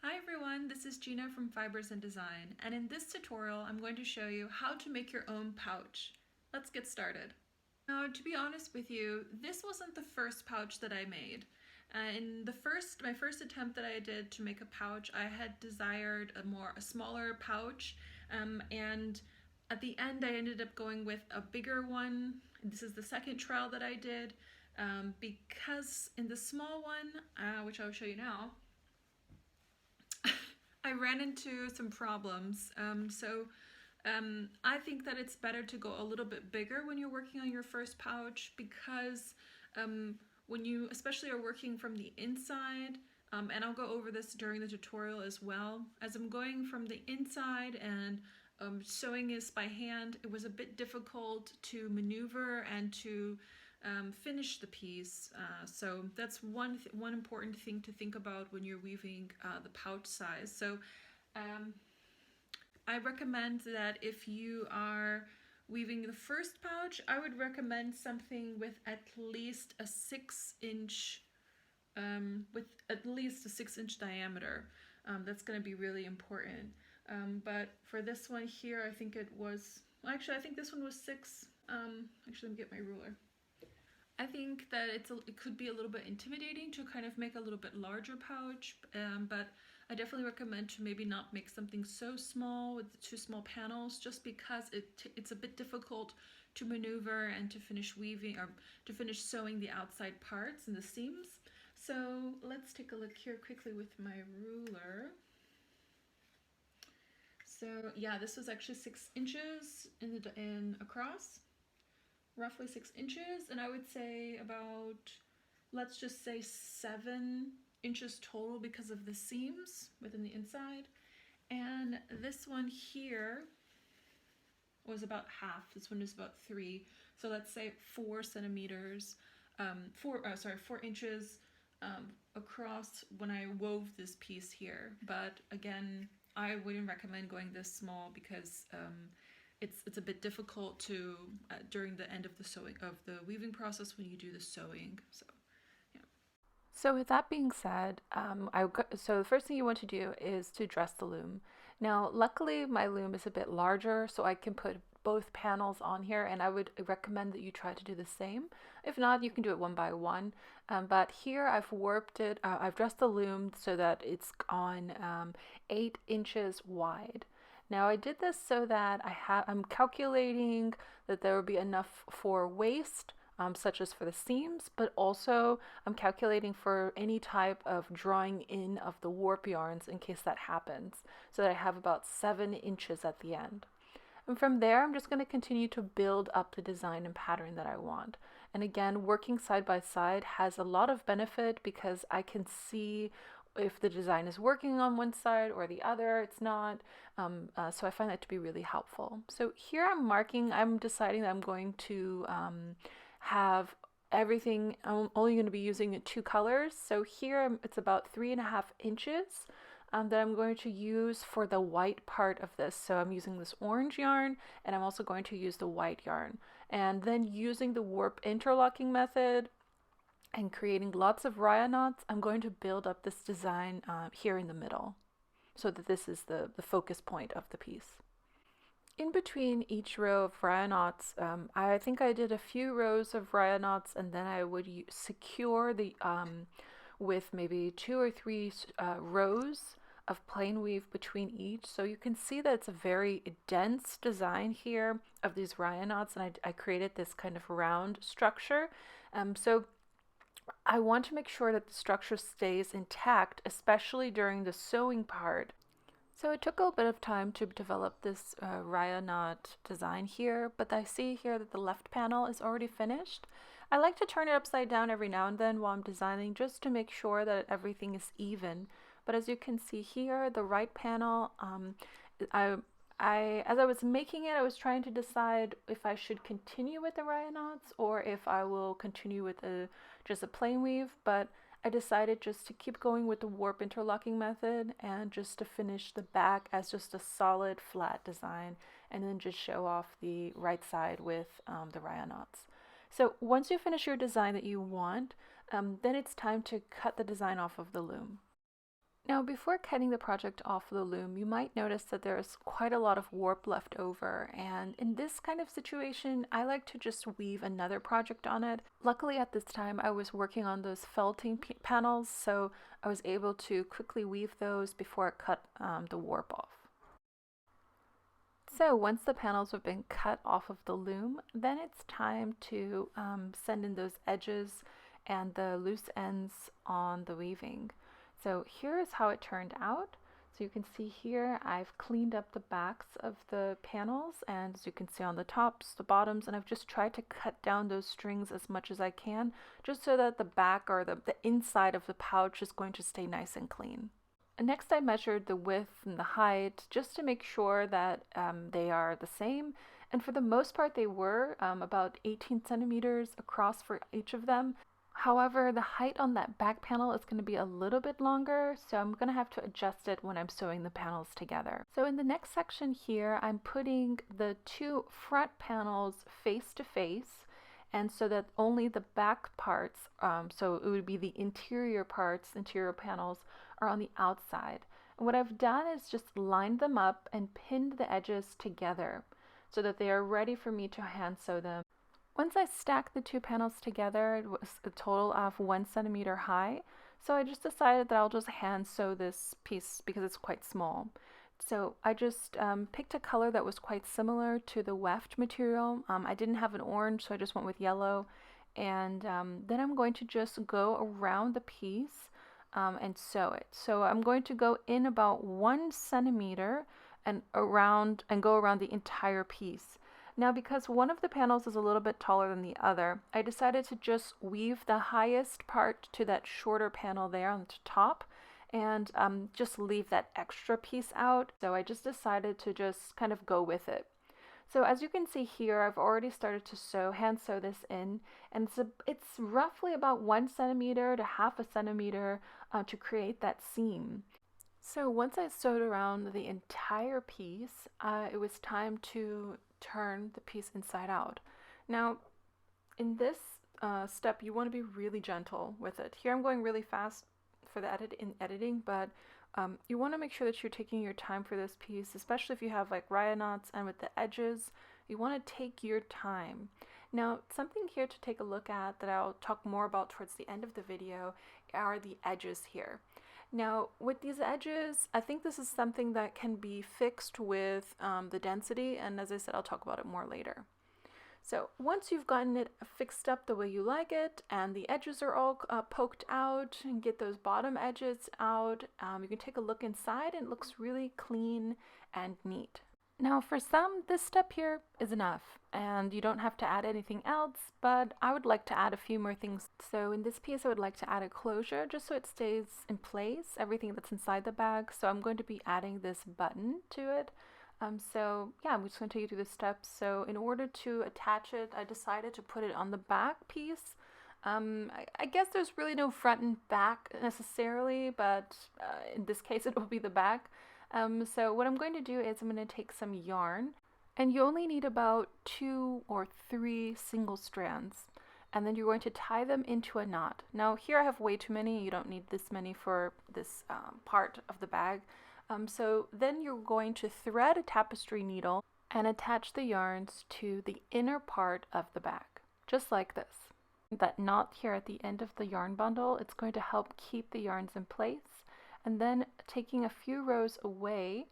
Hi everyone, this is Gina from Fibers and Design, and in this tutorial I'm going to show you how to make your own pouch. Let's get started. Now, to be honest with you, this wasn't the first pouch that I made. In my first attempt that I did to make a pouch, I had desired a smaller pouch, and at the end I ended up going with a bigger one. This is the second trial that I did, because in the small one, which I'll show you now, I ran into some problems. I think that it's better to go a little bit bigger when you're working on your first pouch because when you especially are working from the inside, and I'll go over this during the tutorial as well, as I'm going from the inside and sewing this by hand, it was a bit difficult to maneuver and to finish the piece. So that's one important thing to think about when you're weaving the pouch size. So I recommend that if you are weaving the first pouch, I would recommend something with at least a 6-inch diameter. That's going to be really important. But for this one here, I think it was, well, actually, I think this one was 6. Actually, let me get my ruler. I think that it could be a little bit intimidating to kind of make a little bit larger pouch, but I definitely recommend to maybe not make something so small with two small panels, just because it's a bit difficult to maneuver and to finish weaving or to finish sewing the outside parts and the seams. So let's take a look here quickly with my ruler. So yeah, this was actually 6 inches in across, roughly 6 inches, and I would say about, let's just say 7 inches total because of the seams within the inside. And this one here was about half. This one is about 3. So let's say 4 centimeters, 4 inches across when I wove this piece here. But again, I wouldn't recommend going this small because it's a bit difficult to during the end of the weaving process when you do the sewing. So yeah. So with that being said, so the first thing you want to do is to dress the loom. Now, luckily my loom is a bit larger, so I can put both panels on here, and I would recommend that you try to do the same. If not, you can do it one by one. But here I've warped it. I've dressed the loom so that it's on 8 inches wide. Now I did this so that I'm calculating that there will be enough for waist, such as for the seams, but also I'm calculating for any type of drawing in of the warp yarns in case that happens, so that I have about 7 inches at the end. And from there, I'm just going to continue to build up the design and pattern that I want. And again, working side by side has a lot of benefit because I can see if the design is working on one side or the other, it's not. So I find that to be really helpful. So here I'm deciding that I'm going to have everything, I'm only going to be using 2 colors. So here it's about 3.5 inches that I'm going to use for the white part of this. So I'm using this orange yarn, and I'm also going to use the white yarn. And then using the warp interlocking method and creating lots of raya knots, I'm going to build up this design here in the middle so that this is the focus point of the piece. In between each row of raya knots, I think I did a few rows of raya knots, and then I would secure the with maybe 2 or 3 rows of plain weave between each. So you can see that it's a very dense design here of these raya knots, and I created this kind of round structure. So I want to make sure that the structure stays intact, especially during the sewing part. So it took a bit of time to develop this raya knot design here, but I see here that the left panel is already finished. I like to turn it upside down every now and then while I'm designing, just to make sure that everything is even. But as you can see here, the right panel, as I was making it, I was trying to decide if I should continue with the raya knots or if I will continue with just a plain weave, but I decided just to keep going with the warp interlocking method and just to finish the back as just a solid flat design, and then just show off the right side with the raya knots. So once you finish your design that you want, then it's time to cut the design off of the loom. Now, before cutting the project off the loom, you might notice that there's quite a lot of warp left over, and in this kind of situation, I like to just weave another project on it. Luckily at this time, I was working on those felting panels, so I was able to quickly weave those before I cut the warp off. So once the panels have been cut off of the loom, then it's time to send in those edges and the loose ends on the weaving. So here is how it turned out. So you can see here I've cleaned up the backs of the panels, and as you can see on the tops, the bottoms, and I've just tried to cut down those strings as much as I can, just so that the back or the inside of the pouch is going to stay nice and clean. Next, I measured the width and the height just to make sure that they are the same. And for the most part, they were about 18 centimeters across for each of them. However, the height on that back panel is going to be a little bit longer, so I'm going to have to adjust it when I'm sewing the panels together. So in the next section here, I'm putting the two front panels face to face, and so that only the back parts, so it would be the interior parts, interior panels, are on the outside. And what I've done is just lined them up and pinned the edges together so that they are ready for me to hand sew them. Once I stacked the two panels together, it was a total of 1 centimeter high, so I just decided that I'll just hand sew this piece because it's quite small. So I just picked a color that was quite similar to the weft material. I didn't have an orange, so I just went with yellow. And then I'm going to just go around the piece and sew it. So I'm going to go in about 1 centimeter and go around the entire piece. Now, because one of the panels is a little bit taller than the other, I decided to just weave the highest part to that shorter panel there on the top and just leave that extra piece out. So I just decided to just kind of go with it. So as you can see here, I've already started to hand sew this in, and it's roughly about 1 centimeter to half a centimeter to create that seam. So once I sewed around the entire piece, it was time to turn the piece inside out. Now, in this step, you want to be really gentle with it. Here I'm going really fast for the editing, but you want to make sure that you're taking your time for this piece, especially if you have like raya knots and with the edges, you want to take your time. Now, something here to take a look at that I'll talk more about towards the end of the video are the edges here. Now, with these edges, I think this is something that can be fixed with the density, and as I said, I'll talk about it more later. So once you've gotten it fixed up the way you like it, and the edges are all poked out, and get those bottom edges out, you can take a look inside, and it looks really clean and neat. Now for some, this step here is enough, and you don't have to add anything else, but I would like to add a few more things. So in this piece, I would like to add a closure just so it stays in place, everything that's inside the bag. So I'm going to be adding this button to it. So yeah, I'm just going to take you through the steps. So in order to attach it, I decided to put it on the back piece. I guess there's really no front and back necessarily, but in this case it will be the back. So what I'm going to do is I'm going to take some yarn, and you only need about 2 or 3 single strands, and then you're going to tie them into a knot. Now here I have way too many. You don't need this many for this part of the bag. So then you're going to thread a tapestry needle and attach the yarns to the inner part of the bag, just like this. That knot here at the end of the yarn bundle, it's going to help keep the yarns in place. And then taking a few rows away,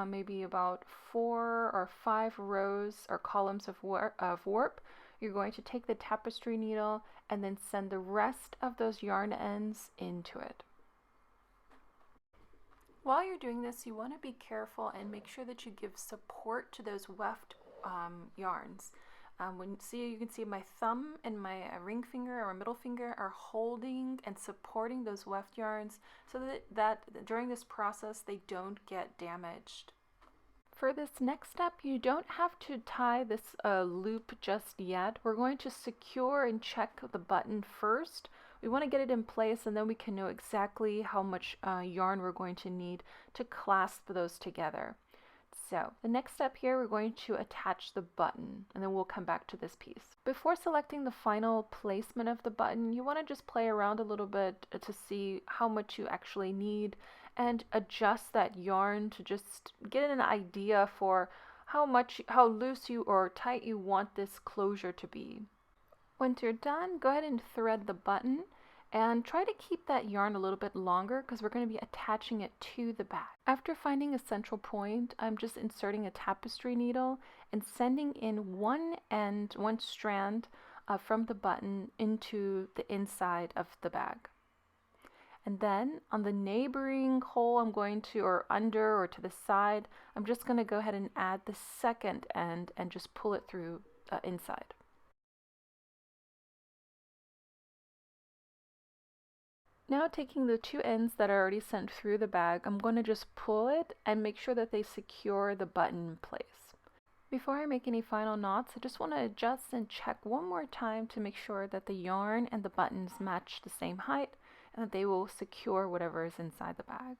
maybe about 4 or 5 rows or columns of warp, you're going to take the tapestry needle and then send the rest of those yarn ends into it. While you're doing this, you want to be careful and make sure that you give support to those weft yarns. You can see my thumb and my ring finger or middle finger are holding and supporting those weft yarns so that during this process they don't get damaged. For this next step, you don't have to tie this loop just yet. We're going to secure and check the button first. We want to get it in place, and then we can know exactly how much yarn we're going to need to clasp those together. So the next step here, we're going to attach the button, and then we'll come back to this piece. Before selecting the final placement of the button, you want to just play around a little bit to see how much you actually need and adjust that yarn to just get an idea for how loose you or tight you want this closure to be. Once you're done, go ahead and thread the button and try to keep that yarn a little bit longer because we're going to be attaching it to the back. After finding a central point, I'm just inserting a tapestry needle and sending in one strand from the button into the inside of the bag. And then on the neighboring hole, I'm going to, or under or to the side, I'm just going to go ahead and add the second end and just pull it through inside. Now taking the two ends that are already sent through the bag, I'm going to just pull it and make sure that they secure the button in place. Before I make any final knots, I just want to adjust and check one more time to make sure that the yarn and the buttons match the same height and that they will secure whatever is inside the bag.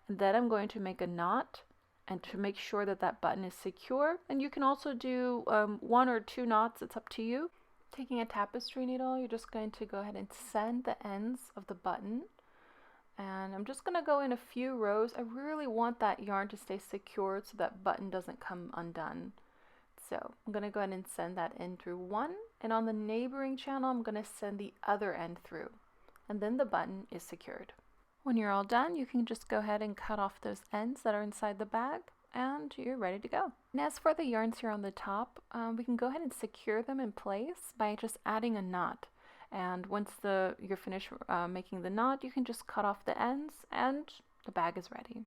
And then I'm going to make a knot and to make sure that that button is secure. And you can also do 1 or 2 knots, it's up to you. Taking a tapestry needle, you're just going to go ahead and send the ends of the button. And I'm just going to go in a few rows. I really want that yarn to stay secured so that button doesn't come undone. So I'm going to go ahead and send that end through one. And on the neighboring channel, I'm going to send the other end through. And then the button is secured. When you're all done, you can just go ahead and cut off those ends that are inside the bag, and you're ready to go. And as for the yarns here on the top, we can go ahead and secure them in place by just adding a knot. And once you're finished making the knot, you can just cut off the ends and the bag is ready.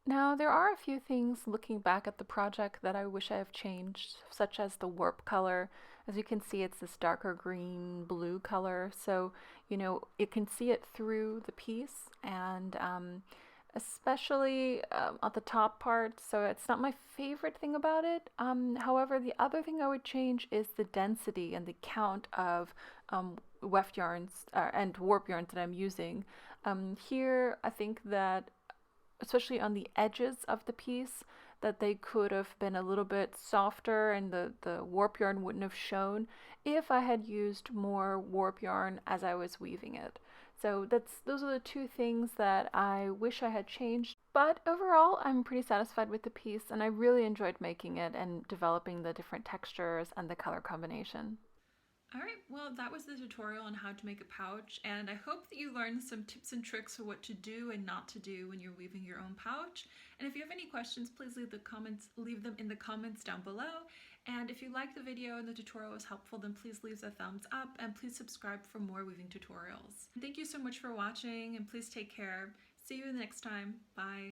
Now, there are a few things looking back at the project that I wish I have changed, such as the warp color. As you can see, it's this darker green blue color, so you can see it through the piece, and especially at the top part, so it's not my favorite thing about it. However, the other thing I would change is the density and the count of weft yarns and warp yarns that I'm using. Here, I think that especially on the edges of the piece, that they could have been a little bit softer and the warp yarn wouldn't have shown if I had used more warp yarn as I was weaving it. So those are the two things that I wish I had changed. But overall, I'm pretty satisfied with the piece and I really enjoyed making it and developing the different textures and the color combination. Alright, well that was the tutorial on how to make a pouch, and I hope that you learned some tips and tricks for what to do and not to do when you're weaving your own pouch. And if you have any questions, please leave them in the comments down below. And if you liked the video and the tutorial was helpful, then please leave a thumbs up and please subscribe for more weaving tutorials. Thank you so much for watching and please take care. See you next time. Bye.